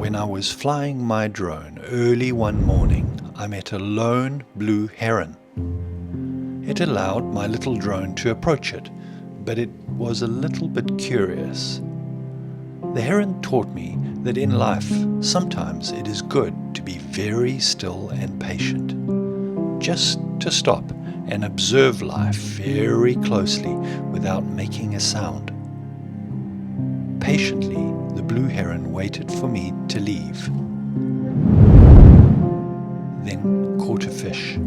When I was flying my drone early one morning, I met a lone blue heron. It allowed my little drone to approach it, but it was a little bit curious. The heron taught me that in life, sometimes it is good to be very still and patient. Just to stop and observe life very closely without making a sound. Patiently, the blue heron waited for me to leave, then caught a fish.